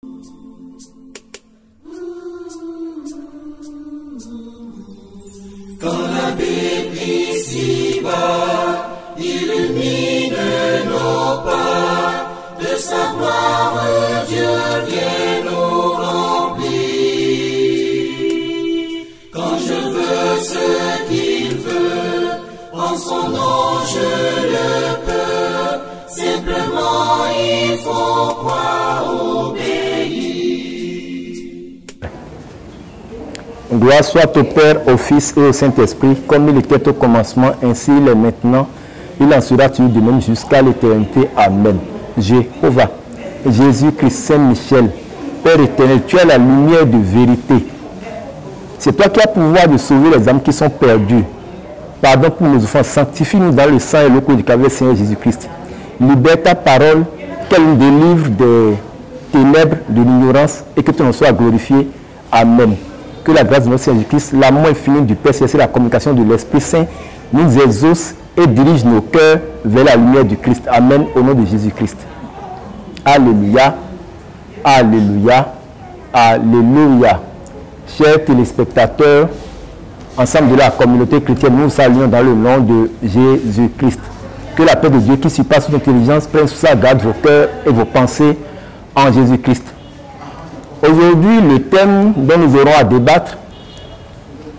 Quand la Bible ici-bas illumine nos pas, de sa gloire Dieu vient nous remplir. Quand je veux ce qu'il veut, en son nom je le peux, simplement il faut croire, obéir. Gloire soit au Père, au Fils et au Saint-Esprit, comme il était au commencement, ainsi il est maintenant, il en sera toujours de même jusqu'à l'éternité. Amen. Jéhovah, Jésus-Christ, Saint-Michel, Père éternel, tu es la lumière de vérité. C'est toi qui as pouvoir de sauver les âmes qui sont perdues. Pardon pour nos offenses, sanctifie-nous dans le sang et l'eau du calvaire, Seigneur Jésus-Christ. Libère ta parole, qu'elle nous délivre des ténèbres, de l'ignorance, et que ton nom soit glorifié. Amen. Que la grâce de notre Seigneur Jésus-Christ, l'amour infini du Père Céleste et la communication de l'Esprit Saint nous exauce et dirige nos cœurs vers la lumière du Christ. Amen. Au nom de Jésus-Christ. Alléluia. Alléluia. Alléluia. Chers téléspectateurs, ensemble de la communauté chrétienne, nous saluons dans le nom de Jésus-Christ. Que la paix de Dieu qui surpasse toute intelligence prenne sous sa garde vos cœurs et vos pensées en Jésus-Christ. Aujourd'hui, le thème dont nous aurons à débattre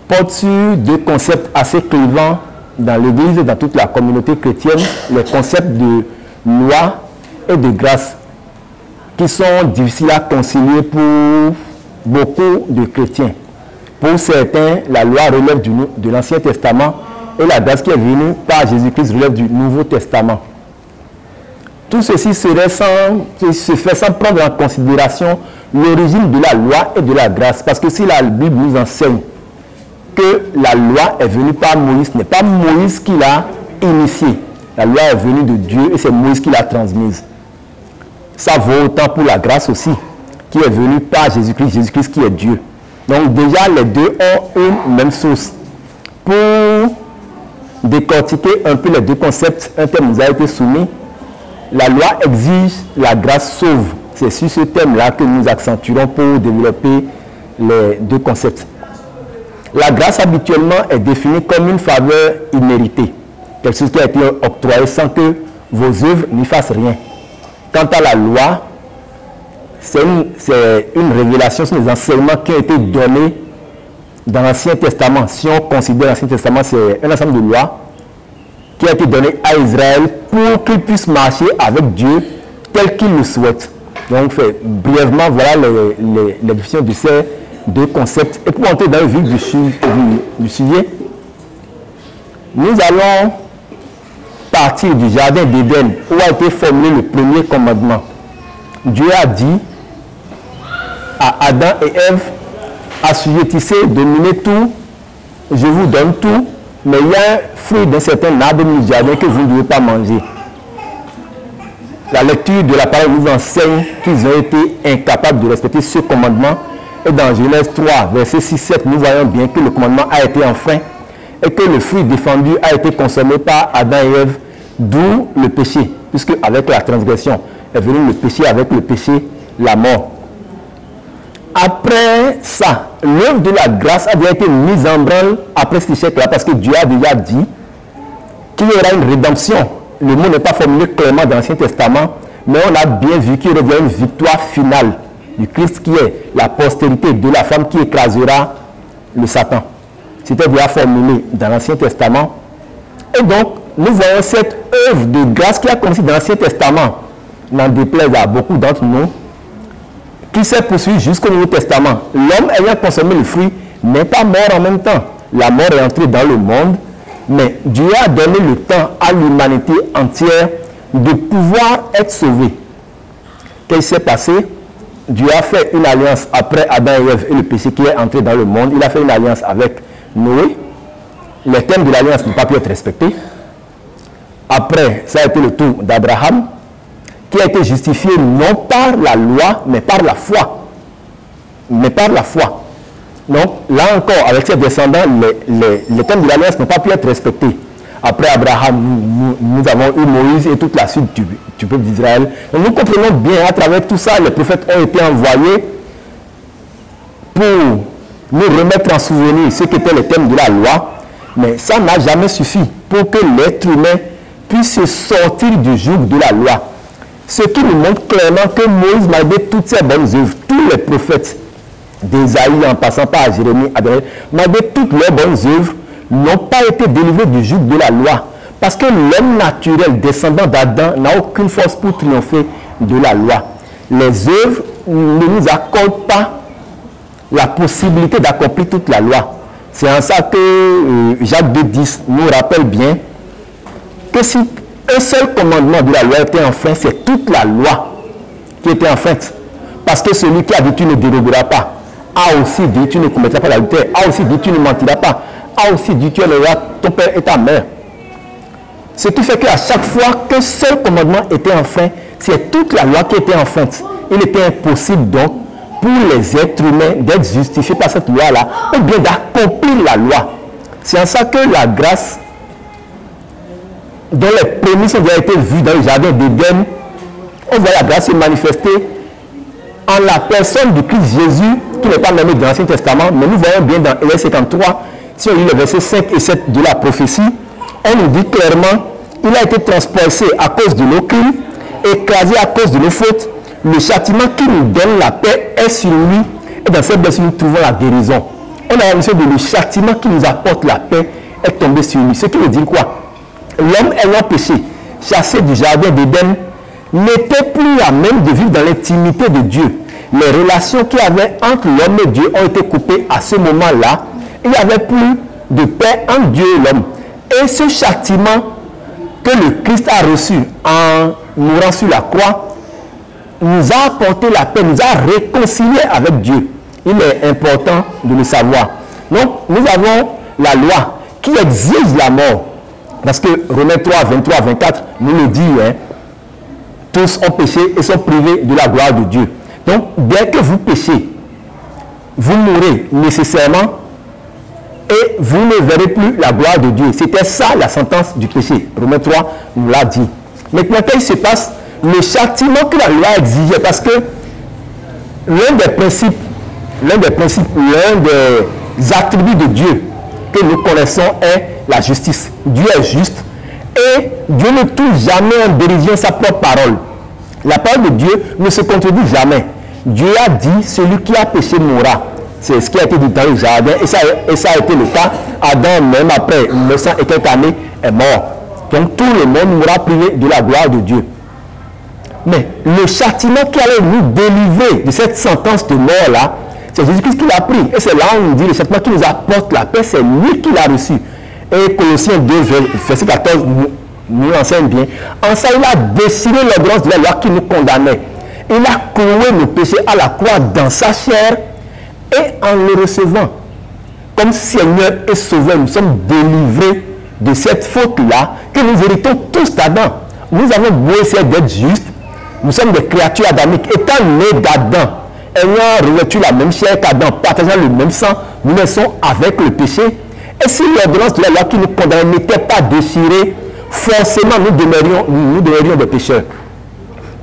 porte sur deux concepts assez clivants dans l'Église et dans toute la communauté chrétienne, les concepts de loi et de grâce, qui sont difficiles à concilier pour beaucoup de chrétiens. Pour certains, la loi relève de l'Ancien Testament et la grâce qui est venue par Jésus-Christ relève du Nouveau Testament. Tout ceci se fait sans prendre en considération l'origine de la loi et de la grâce. Parce que si la Bible nous enseigne que la loi est venue par Moïse, ce n'est pas Moïse qui l'a initiée. La loi est venue de Dieu et c'est Moïse qui l'a transmise. Ça vaut autant pour la grâce aussi, qui est venue par Jésus-Christ, Jésus-Christ qui est Dieu. Donc déjà, les deux ont une même source. Pour décortiquer un peu les deux concepts, un thème nous a été soumis. La loi exige, la grâce sauve. C'est sur ce thème-là que nous accentuerons pour développer les deux concepts. La grâce habituellement est définie comme une faveur imméritée. Quelque chose qui a été octroyé sans que vos œuvres n'y fassent rien. Quant à la loi, c'est une révélation sur les enseignements qui ont été donnés dans l'Ancien Testament. Si on considère l'Ancien Testament, c'est un ensemble de lois qui a été donné à Israël pour qu'il puisse marcher avec Dieu tel qu'il le souhaite. Donc, brièvement, voilà les définitions de ces deux concepts. Et pour entrer dans le vif du sujet, nous allons partir du jardin d'Éden où a été formulé le premier commandement. Dieu a dit à Adam et Ève, assujettissez, dominez tout, je vous donne tout, mais il y a un fruit d'un certain arbre du jardin que vous ne devez pas manger. La lecture de la parole nous enseigne qu'ils ont été incapables de respecter ce commandement. Et dans Genèse 3, verset 6-7, nous voyons bien que le commandement a été enfreint et que le fruit défendu a été consommé par Adam et Ève, d'où le péché, puisque avec la transgression est venu le péché, avec le péché, la mort. Après ça, l'œuvre de la grâce a déjà été mise en branle après cet échec-là, parce que Dieu a déjà dit qu'il y aura une rédemption. Le mot n'est pas formulé clairement dans l'Ancien Testament, mais on a bien vu qu'il y aura une victoire finale du Christ qui est la postérité de la femme qui écrasera le Satan. C'était déjà formulé dans l'Ancien Testament. Et donc, nous voyons cette œuvre de grâce qui a commencé dans l'Ancien Testament, n'en déplaise à beaucoup d'entre nous, qui s'est poursuivie jusqu'au Nouveau Testament. L'homme ayant consommé le fruit n'est pas mort en même temps. La mort est entrée dans le monde, mais Dieu a donné le temps à l'humanité entière de pouvoir être sauvée. Qu'est-ce qui s'est passé? Dieu a fait une alliance après Adam et Ève et le péché qui est entré dans le monde. Il a fait une alliance avec Noé. Les termes de l'alliance n'ont pas pu être respectés. Après, ça a été le tour d'Abraham, qui a été justifié non par la loi, mais par la foi. Mais par la foi. Donc, là encore, avec ses descendants, les termes de l'alliance n'ont pas pu être respectés. Après Abraham, nous avons eu Moïse et toute la suite du peuple d'Israël. Nous comprenons bien, à travers tout ça, les prophètes ont été envoyés pour nous remettre en souvenir ce qu'étaient les thèmes de la loi. Mais ça n'a jamais suffi pour que l'être humain puisse se sortir du joug de la loi. Ce qui nous montre clairement que Moïse, malgré toutes ses bonnes œuvres, tous les prophètes, d'Ésaïe en passant par Jérémie, malgré toutes leurs bonnes œuvres, n'ont pas été délivrés du joug de la loi. Parce que l'homme naturel, descendant d'Adam, n'a aucune force pour triompher de la loi. Les œuvres ne nous accordent pas la possibilité d'accomplir toute la loi. C'est en ça que Jacques 2,10 nous rappelle bien que si un seul commandement de la loi était enfreint, c'est toute la loi qui était enfreinte. Parce que celui qui a dit tu ne déroberas pas, a aussi dit tu ne commettras pas l'adultère, a aussi dit tu ne mentiras pas, a aussi dit tu aimeras ton père et ta mère. Ce qui fait qu'à chaque fois qu'un seul commandement était enfreint, c'est toute la loi qui était enfreinte. Il était impossible donc pour les êtres humains d'être justifiés par cette loi-là, ou bien d'accomplir la loi. C'est en ça que la grâce, dont les prémices ont déjà été vues dans le jardin d'Éden, on voit la grâce se manifester en la personne du Christ Jésus, qui n'est pas nommé dans l'Ancien Testament, mais nous voyons bien dans Ésaïe 53, si on lit les versets 5 et 7 de la prophétie, on nous dit clairement, il a été transpercé à cause de nos crimes, écrasé à cause de nos fautes. Le châtiment qui nous donne la paix est sur lui, et dans cette blessure nous trouvons la guérison. On a la mission de le châtiment qui nous apporte la paix est tombé sur lui. Ce qui veut dire quoi? L'homme ayant péché, chassé du jardin d'Éden, n'était plus à même de vivre dans l'intimité de Dieu. Les relations qu'il y avait entre l'homme et Dieu ont été coupées à ce moment-là. Il n'y avait plus de paix entre Dieu et l'homme. Et ce châtiment que le Christ a reçu en mourant sur la croix nous a apporté la paix, nous a réconciliés avec Dieu. Il est important de le savoir. Donc, nous avons la loi qui exige la mort. Parce que Romains 3, 23, 24 nous le dit, hein, tous ont péché et sont privés de la gloire de Dieu. Donc, dès que vous péchez, vous mourrez nécessairement et vous ne verrez plus la gloire de Dieu. C'était ça la sentence du péché. Romains 3 nous l'a dit. Maintenant, qu'est-ce qui se passe? Le châtiment que la loi exigeait, parce que l'un des principes, l'un des attributs de Dieu que nous connaissons est la justice. Dieu est juste et Dieu ne touche jamais en dérision sa propre parole. La parole de Dieu ne se contredit jamais. Dieu a dit, celui qui a péché mourra. C'est ce qui a été dit dans le jardin et ça a été le cas. Adam, même après 900 et quelques années, est mort. Donc tout le monde mourra privé de la gloire de Dieu. Mais le châtiment qui allait nous délivrer de cette sentence de mort-là, c'est Jésus-Christ qui l'a pris. Et c'est là où on nous dit, le châtiment qui nous apporte la paix, c'est lui qui l'a reçu. Et Colossiens 2, verset 14, nous enseigne bien. En ça, il a déchiré l'ordonnance de la loi qui nous condamnait. Il a cloué nos péchés à la croix dans sa chair. Et en le recevant comme Seigneur et Sauveur, nous sommes délivrés de cette faute-là que nous héritons tous d'Adam. Nous avons beau essayer d'être justes. Nous sommes des créatures adamiques. Étant nés d'Adam, ayant revêtu la même chair qu'Adam, partageant le même sang, nous naissons avec le péché. Et si l'ordonnance de la loi qui nous condamnait n'était pas déchirée, forcément nous demeurions des pécheurs.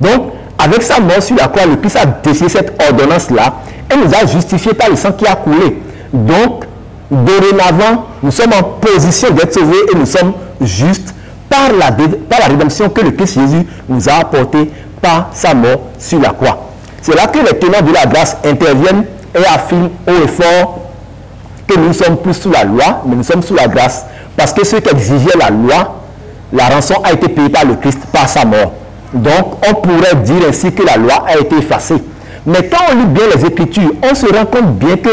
Donc, avec sa mort sur la croix, le Christ a déchiré cette ordonnance-là et nous a justifiés par le sang qui a coulé. Donc, dorénavant, nous sommes en position d'être sauvés et nous sommes justes par la rédemption que le Christ Jésus nous a apportée par sa mort sur la croix. C'est là que les tenants de la grâce interviennent et affirment haut et fort que nous ne sommes plus sous la loi, mais nous sommes sous la grâce. Parce que ce qu'exigeait la loi, la rançon a été payée par le Christ par sa mort. Donc, on pourrait dire ainsi que la loi a été effacée. Mais quand on lit bien les Écritures, on se rend compte bien que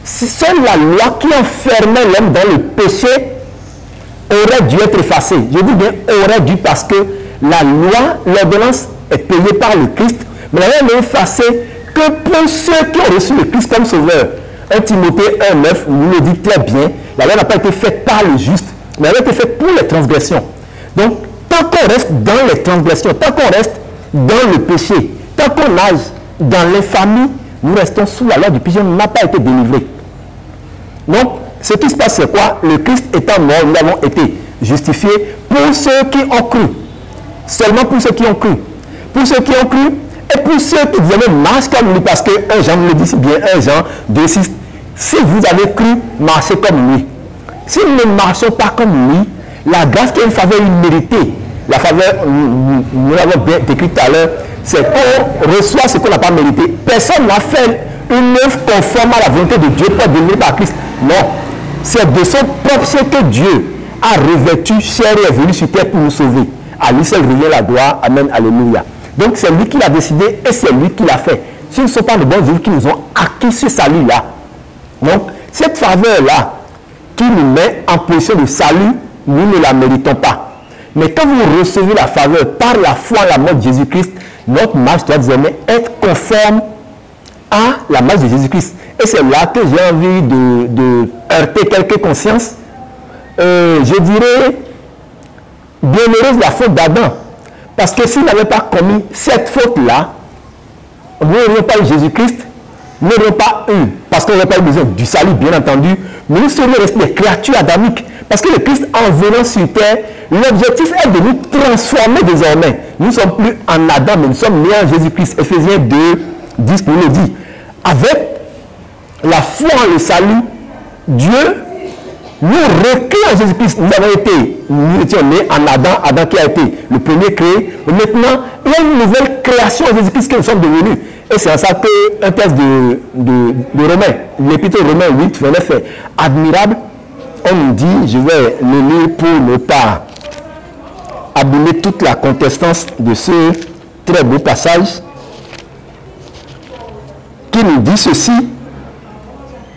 seule la loi qui enfermait l'homme dans le péché aurait dû être effacée. Je dis bien aurait dû parce que la loi, l'ordonnance est payée par le Christ, mais elle n'est effacée que pour ceux qui ont reçu le Christ comme sauveur. 1 Timothée 1,9 nous le dit très bien, la loi n'a pas été faite par le juste, mais elle a été faite pour les transgressions. Donc, tant qu'on reste dans les transgressions, tant qu'on reste dans le péché, tant qu'on nage dans l'infamie, nous restons sous la loi du péché, on n'a pas été délivrés. Donc, ce qui se passe, c'est quoi? Le Christ étant mort, nous avons été justifiés pour ceux qui ont cru. Seulement pour ceux qui ont cru. Pour ceux qui ont cru et pour ceux qui disaient marche comme lui, parce que 1 Jean le dit si bien, 1 Jean 2,6, si vous avez cru, marchez comme lui. Si nous ne marchons pas comme lui, la grâce qui est une faveur imméritée, la faveur, nous l'avons bien décrit tout à l'heure, c'est qu'on reçoit ce qu'on n'a pas mérité. Personne n'a fait une œuvre conforme à la volonté de Dieu pour devenir par Christ. Non. C'est de son propre chef que Dieu a revêtu, chair et est venu sur terre pour nous sauver. À lui seul revient la gloire. Amen. Alléluia. Donc c'est lui qui l'a décidé et c'est lui qui l'a fait. Ce ne sont pas de bons œuvres qui nous ont acquis ce salut-là. Donc cette faveur-là qui nous met en position de salut, nous ne la méritons pas. Mais quand vous recevez la faveur par la foi en la mort de Jésus-Christ, notre marche doit désormais être conforme à la marche de Jésus-Christ. Et c'est là que j'ai envie de heurter quelques consciences. Je dirais, bienheureuse la faute d'Adam. Parce que s'il n'avait pas commis cette faute-là, nous n'aurions pas eu Jésus-Christ, nous n'aurions pas eu, parce qu'on n'aurait pas eu besoin du salut, bien entendu, mais nous serions restés des créatures adamiques. Parce que le Christ, en venant sur terre, l'objectif est de nous transformer désormais. Nous ne sommes plus en Adam, mais nous sommes nés en Jésus-Christ. Ephésiens 2, 10 nous le dit. Avec la foi en le salut, Dieu nous recrée en Jésus-Christ. Nous étions nés en Adam, Adam qui a été le premier créé. Mais maintenant, il y a une nouvelle création en Jésus-Christ que nous sommes devenus. Et c'est en ça qu'un texte de Romains, l'épître Romains 8, 29 est admirable. On nous dit, je vais le lire pour ne pas abîmer toute la contestance de ce très beau passage, qui nous dit ceci: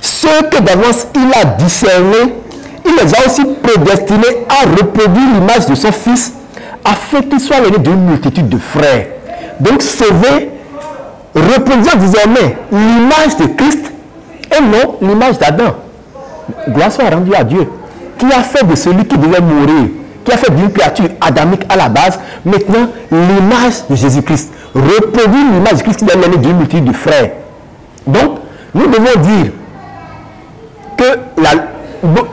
ceux que d'avance il a discernés, il les a aussi prédestinés à reproduire l'image de son Fils, afin qu'il soit l'aîné d'une multitude de frères. Donc sauvé, reproduisant désormais l'image de Christ et non l'image d'Adam. Gloire soit rendue à Dieu, qui a fait de celui qui devait mourir, qui a fait d'une créature adamique à la base, maintenant l'image de Jésus-Christ. Reproduire l'image de Christ qui est l'aîné d'une multitude de frères. Donc, nous devons dire que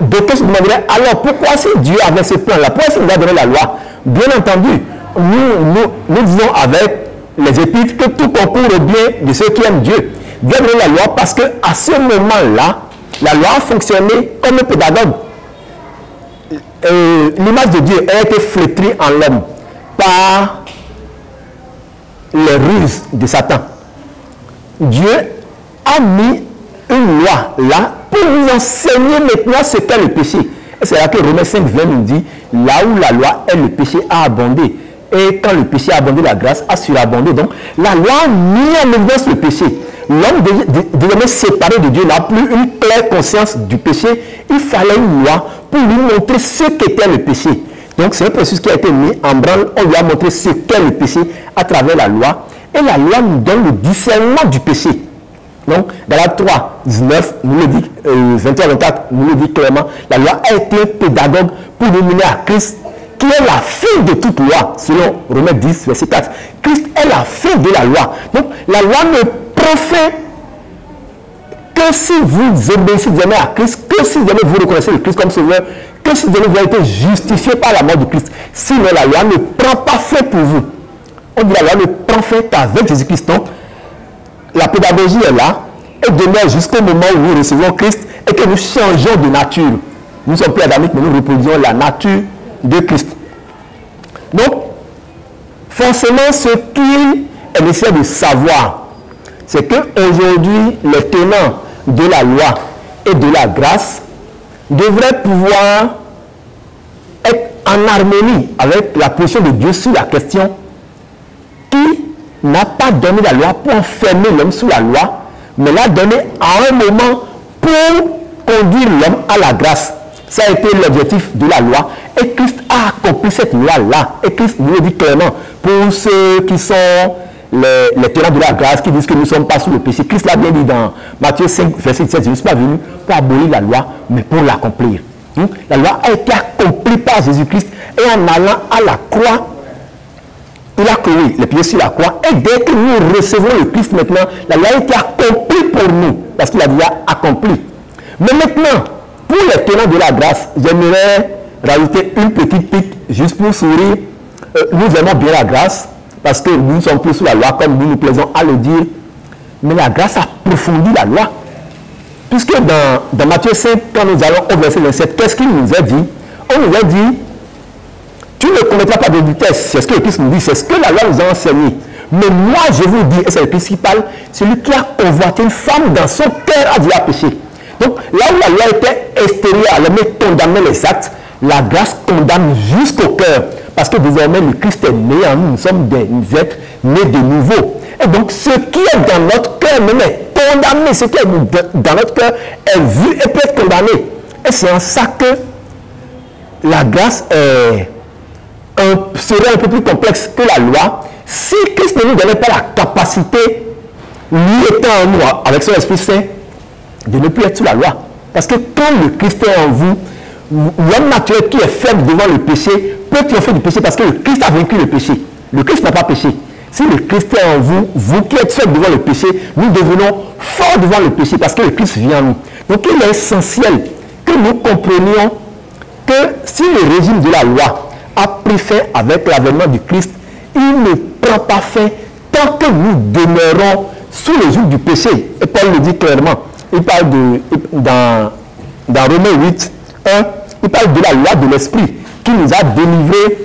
d'autres se demanderaient, alors pourquoi si Dieu avait ce plan-là, pourquoi il nous a donné la loi? Bien entendu, nous disons avec les épîtres que tout concourt au bien de ceux qui aiment Dieu. Dieu a donné la loi parce qu'à ce moment-là, la loi a fonctionné comme un pédagogue. L'image de Dieu a été flétrie en l'homme par les ruses de Satan. Dieu a mis une loi là pour nous enseigner maintenant ce qu'est le péché. Et c'est là que Romains 5, 20 nous dit, là où la loi est, le péché a abondé. Et quand le péché a abondé, la grâce a surabondé. Donc la loi a mis en évidence le péché. L'homme désormais séparé de Dieu n'a plus une claire conscience du péché. Il fallait une loi pour lui montrer ce qu'était le péché. Donc c'est un processus qui a été mis en branle. On lui a montré ce qu'est le péché à travers la loi. Et la loi nous donne le discernement du péché. Donc, dans la 3, 19, nous le dit, 23, 24, nous le dit clairement, la loi a été un pédagogue pour nous mener à Christ, qui est la fin de toute loi, selon Romains 10, verset 4. Christ est la fin de la loi. Donc, la loi ne prend fin que si vous obéissez désormais à Christ, que si désormais vous reconnaissez le Christ comme sauveur, que si désormais vous avez été justifié par la mort de Christ. Sinon, la loi ne prend pas fin pour vous. On dit la loi ne prend fin qu'avec Jésus-Christ. Donc, la pédagogie est là et demeure jusqu'au moment où nous recevons Christ et que nous changeons de nature. Nous ne sommes plus adamiques, mais nous reproduisons la nature de Christ. Donc, forcément, ce qu'il est nécessaire de savoir, c'est qu'aujourd'hui, les tenants de la loi et de la grâce devraient pouvoir être en harmonie avec la position de Dieu sur la question qui n'a pas donné la loi pour enfermer l'homme sous la loi, mais l'a donné à un moment pour conduire l'homme à la grâce. Ça a été l'objectif de la loi. Et Christ a accompli cette loi-là. Et Christ nous le dit clairement, pour ceux qui sont les tenants de la grâce, qui disent que nous ne sommes pas sous le péché. Christ l'a bien dit dans Matthieu 5, verset 17, je ne suis pas venu pour abolir la loi, mais pour l'accomplir. La loi a été accomplie par Jésus-Christ et en allant à la croix, il a cloué les pieds sur la croix. Et dès que nous recevons le Christ maintenant, la loi a été accomplie pour nous, parce qu'il a déjà accompli. Mais maintenant, pour les tenants de la grâce, j'aimerais rajouter une petite pique juste pour sourire. Nous aimons bien la grâce parce que nous ne sommes plus sous la loi comme nous nous plaisons à le dire. Mais la grâce approfondit la loi. Puisque dans Matthieu 5, quand nous allons au verset 27, qu'est-ce qu'il nous a dit? On nous a dit, tu ne commettras pas d'adultère. C'est ce que le Christ nous dit, c'est ce que la loi nous a enseigné. Mais moi, je vous dis, et c'est le principal, celui qui a convoité une femme dans son cœur a déjà péché. Donc, là où la loi était extérieure, elle aimait condamner les actes, la grâce condamne jusqu'au cœur. Parce que désormais, le Christ est né en nous, nous sommes des êtres nés de nouveau. Et donc, ce qui est dans notre cœur même est condamné. Ce qui est dans notre cœur est vu et peut être condamné. Et c'est en ça que la grâce serait un peu plus complexe que la loi. Si Christ ne nous donnait pas la capacité, lui étant en nous, avec son Esprit Saint, de ne plus être sous la loi. Parce que quand le Christ est en vous, l'homme naturel qui est faible devant le péché peut triompher du péché parce que le Christ a vaincu le péché. Le Christ n'a pas péché. Si le Christ est en vous, vous qui êtes faible devant le péché, nous devenons forts devant le péché parce que le Christ vient en nous. Donc il est essentiel que nous comprenions que si le régime de la loi a pris fin avec l'avènement du Christ, il ne prend pas fin tant que nous demeurons sous le joug du péché. Et Paul le dit clairement. Il parle dans Romains 8, 1, il parle de la loi de l'esprit qui nous a délivrés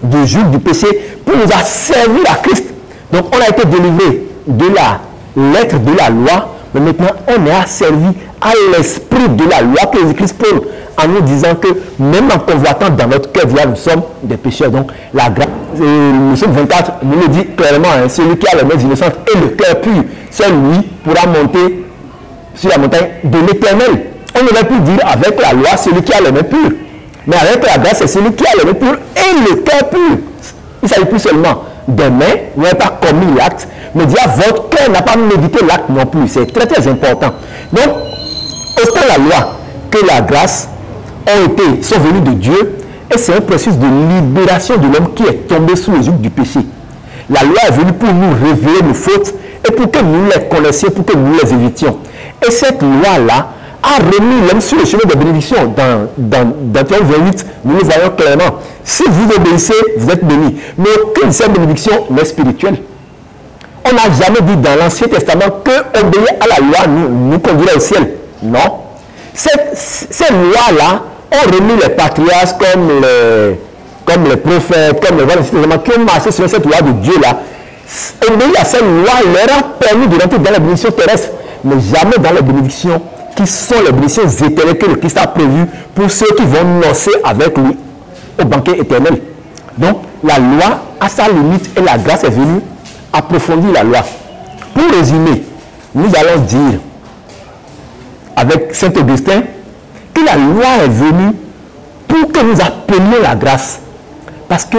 du joug du péché pour nous asservir à Christ. Donc on a été délivré de la lettre de la loi, mais maintenant on est asservi à l'esprit de la loi que Jésus-Christ pose en nous disant que même en convoitant dans notre cœur, nous sommes des pécheurs. Donc la grâce, le psaume 24 nous le dit clairement, hein, celui qui a les mains innocentes et le cœur pur, seul lui pourra monter sur la montagne de l'Éternel. On aurait pu dire avec la loi, celui qui a les mains pures. Mais avec la grâce, c'est celui qui a les mains pures et le cœur pur. Il ne s'agit plus seulement des mains, vous n'avez pas commis l'acte, mais dire votre cœur n'a pas médité l'acte non plus. C'est très très important. Donc, autant la loi que la grâce sont venus de Dieu, et c'est un processus de libération de l'homme qui est tombé sous le joug du péché. La loi est venue pour nous révéler nos fautes et pour que nous les connaissions, pour que nous les évitions. Et cette loi-là a remis l'homme sur le chemin de bénédiction. Dans Théo 28, nous le voyons clairement. Si vous obéissez, vous êtes bénis. Mais aucune de ces bénédictions n'est spirituelle. On n'a jamais dit dans l'Ancien Testament que obéir à la loi nous conduirait au ciel. Non. Ces lois-là ont remis les patriarches comme les prophètes, comme les rois qui ont marché sur cette loi de Dieu-là. Obéir à cette loi leur a permis de rentrer dans la bénédiction terrestre, mais jamais dans les bénédictions qui sont les bénédictions éternelles que le Christ a prévues pour ceux qui vont nocer avec lui au banquet éternel. Donc, la loi a sa limite et la grâce est venue approfondir la loi. Pour résumer, nous allons dire avec Saint Augustin que la loi est venue pour que nous appelions la grâce. Parce que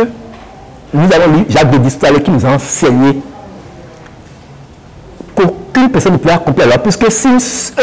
nous avons lu Jacques de Distalet qui nous a enseigné qu'aucune personne ne pouvait accomplir la loi, puisque si un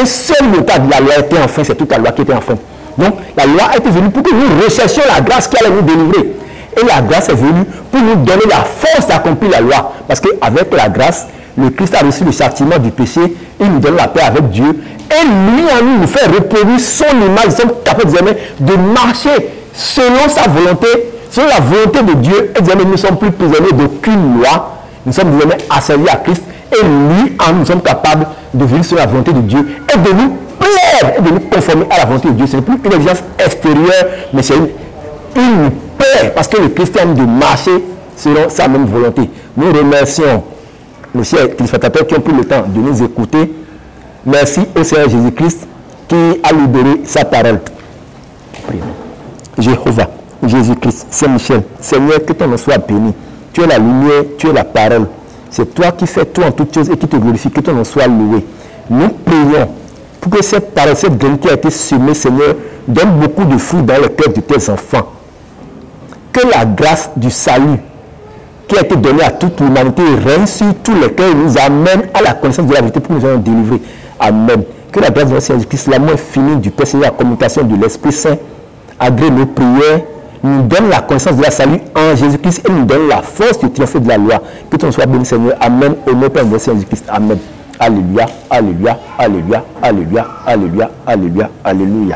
seul état de la loi était enfin, c'est toute la loi qui était enfin. Donc la loi a été venue pour que nous recherchions la grâce qui allait nous délivrer. Et la grâce est venue pour nous donner la force d'accomplir la loi. Parce qu'avec la grâce, le Christ a reçu le châtiment du péché, il nous donne la paix avec Dieu. Et lui en nous fait reproduire son image. Nous sommes capables de marcher selon sa volonté, selon la volonté de Dieu. Et nous ne sommes plus prisonniers d'aucune loi. Nous sommes désormais asservis à Christ. Et lui en nous sommes capables de vivre selon la volonté de Dieu et de nous plaire et de nous conformer à la volonté de Dieu. Ce n'est plus une exigence extérieure, mais c'est une paix, parce que le Christ aime de marcher selon sa même volonté. Nous remercions les chers téléspectateurs qui ont pris le temps de nous écouter. Merci au Seigneur Jésus-Christ qui a libéré sa parole. Jéhovah, Jésus-Christ, Saint-Michel, Seigneur, que ton nom soit béni. Tu es la lumière, tu es la parole. C'est toi qui fais tout en toutes choses et qui te glorifie, que ton nom soit loué. Nous prions pour que cette parole, cette graine qui a été semée, Seigneur, donne beaucoup de fruits dans le cœur de tes enfants. Que la grâce du salut qui a été donnée à toute l'humanité règne sur tous les cœurs et nous amène à la connaissance de la vérité pour nous en délivrer. Amen. Que la grâce de notre Seigneur Jésus-Christ, l'amour infini du Père, Seigneur, la communication de l'Esprit Saint, agrée nos prières, nous donne la connaissance de la salut en Jésus-Christ et nous donne la force de triompher de la loi. Que ton soit béni, Seigneur. Amen. Au nom de Père Seigneur Jésus-Christ. Amen. Alléluia, alléluia, alléluia, alléluia, alléluia, alléluia, alléluia.